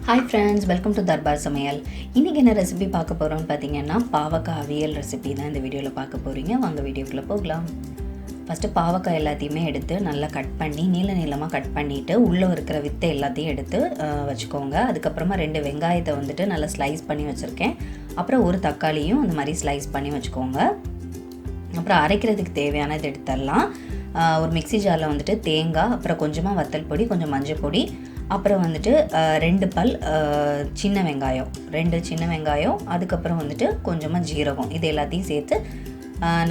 Hi friends, welcome to Darbar Samayal. இன்னைக்கு என்ன recipe பார்க்க போறோம்னு பாத்தீங்கன்னா பாவக்காய் அவியல் ரெசிபி தான் இந்த வீடியோல பார்க்க போறீங்க. வாங்க வீடியோக்குள்ள போகலாம். ஃபர்ஸ்ட் பாவக்காய் எல்லாத்தையுமே எடுத்து நல்லா கட் பண்ணி நீளமா கட் பண்ணிட்டு உள்ள இருக்கிற வித்தை எல்லாத்தையும் எடுத்து வச்சுக்கோங்க. அதுக்கு அப்புறமா 2 வெங்காயத்தை வந்துட்டு நல்லா ஸ்லைஸ் பண்ணி வச்சிருக்கேன். அப்புறம் ஒரு தக்காளியும் அந்த மாதிரி ஸ்லைஸ் பண்ணி வச்சுக்கோங்க. அப்புறம் அரைக்கிறதுக்கு தேவையானது எடுத்துடலாம். ஒரு மிக்ஸி ஜாரில் வந்துட்டு தேங்காய், அப்புறம் கொஞ்சமாக வத்தல் பொடி, கொஞ்சம் மஞ்சள் பொடி, அப்புறம் வந்துட்டு 2 பல் சின்ன வெங்காயம், 2 சின்ன வெங்காயம், அதுக்கப்புறம் வந்துட்டு கொஞ்சமாக ஜீரகம், இது எல்லாத்தையும் சேர்த்து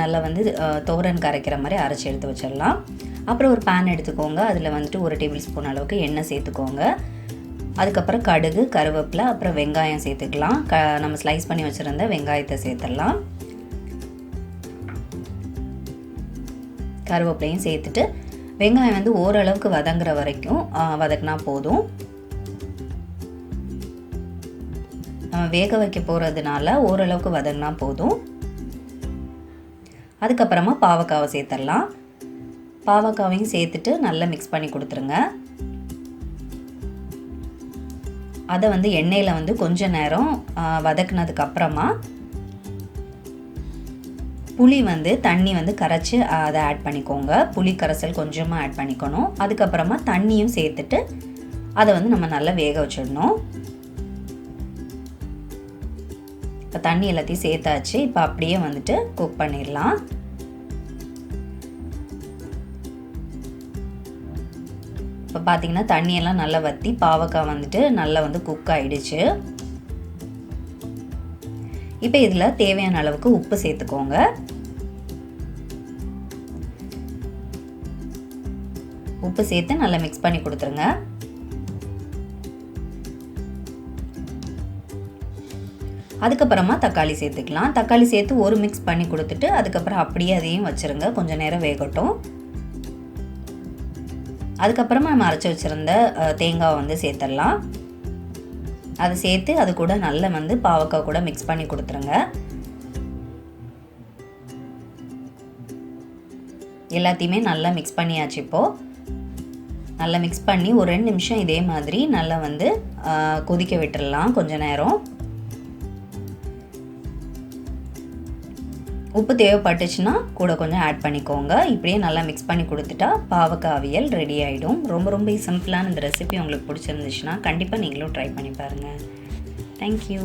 நல்லா வந்து தோரன் கரைக்கிற மாதிரி அரைச்சி எடுத்து வச்சிடலாம். அப்புறம் ஒரு பேன் எடுத்துக்கோங்க. அதில் வந்துட்டு 1 டேபிள் ஸ்பூன் அளவுக்கு எண்ணெய் சேர்த்துக்கோங்க. அதுக்கப்புறம் கடுகு, கருவேப்பிலை, அப்புறம் வெங்காயம் சேர்த்துக்கலாம். நம்ம ஸ்லைஸ் பண்ணி வச்சுருந்த வெங்காயத்தை சேர்த்துடலாம். கருவேப்பிலையும் சேர்த்துட்டு வெங்காயம் வந்து ஓரளவுக்கு வதங்குற வரைக்கும் வதக்கினா போதும். நம்ம வேக வைக்க போகிறதுனால ஓரளவுக்கு வதங்கினா போதும். அதுக்கப்புறமா பாவக்காவை சேர்த்துடலாம். பாவக்காவையும் சேர்த்துட்டு நல்லா மிக்ஸ் பண்ணி கொடுத்துருங்க. அதை வந்து எண்ணெயில் வந்து கொஞ்ச நேரம் வதக்குனதுக்கு அப்புறமா புளி வந்து தண்ணி வந்து கரைச்சி அதை ஆட் பண்ணிக்கோங்க. புளி கரைசல் கொஞ்சமாக ஆட் பண்ணிக்கணும். அதுக்கப்புறமா தண்ணியும் சேர்த்துட்டு அதை வந்து நம்ம நல்லா வேக வச்சிடணும். இப்போ தண்ணி எல்லாத்தையும் சேர்த்தாச்சு. இப்போ அப்படியே வந்துட்டு குக் பண்ணிடலாம். இப்போ பார்த்தீங்கன்னா தண்ணியெல்லாம் நல்லா வற்றி பாவக்காய் வந்துட்டு நல்லா வந்து குக் ஆகிடுச்சு. இப்போ இதில் தேவையான அளவுக்கு உப்பு சேர்த்துக்கோங்க. உப்பு சேர்த்து நல்லா மிக்ஸ் பண்ணி கொடுத்துருங்க. அதுக்கப்புறமா தக்காளி சேர்த்துக்கலாம். தக்காளி சேர்த்து ஒரு மிக்ஸ் பண்ணி கொடுத்துட்டு அதுக்கப்புறம் அப்படியே அதையும் வச்சுருங்க. கொஞ்சம் நேரம் வேகட்டும். அதுக்கப்புறமா நம்ம அரைச்சி வச்சுருந்த தேங்காவை வந்து சேர்த்துடலாம். அதை சேர்த்து அது கூட நல்லா வந்து பாவக்காய் கூட மிக்ஸ் பண்ணி கொடுத்துருங்க. எல்லாத்தையுமே நல்லா மிக்ஸ் பண்ணியாச்சு. இப்போது நல்லா மிக்ஸ் பண்ணி ஒரு 2 நிமிஷம் இதே மாதிரி நல்லா வந்து கொதிக்க விட்டுடலாம் கொஞ்ச நேரம். உப்பு தேவைப்பட்டுச்சுன்னா கூட கொஞ்சம் ஆட் பண்ணிக்கோங்க. இப்படியே நல்லா மிக்ஸ் பண்ணி கொடுத்துட்டா பாவக்காய் அவியல் ரெடி ஆகிடும். ரொம்ப சிம்பிளான இந்த ரெசிபி உங்களுக்கு பிடிச்சிருந்துச்சுன்னா கண்டிப்பாக நீங்களும் ட்ரை பண்ணி பாருங்கள். தேங்க்யூ.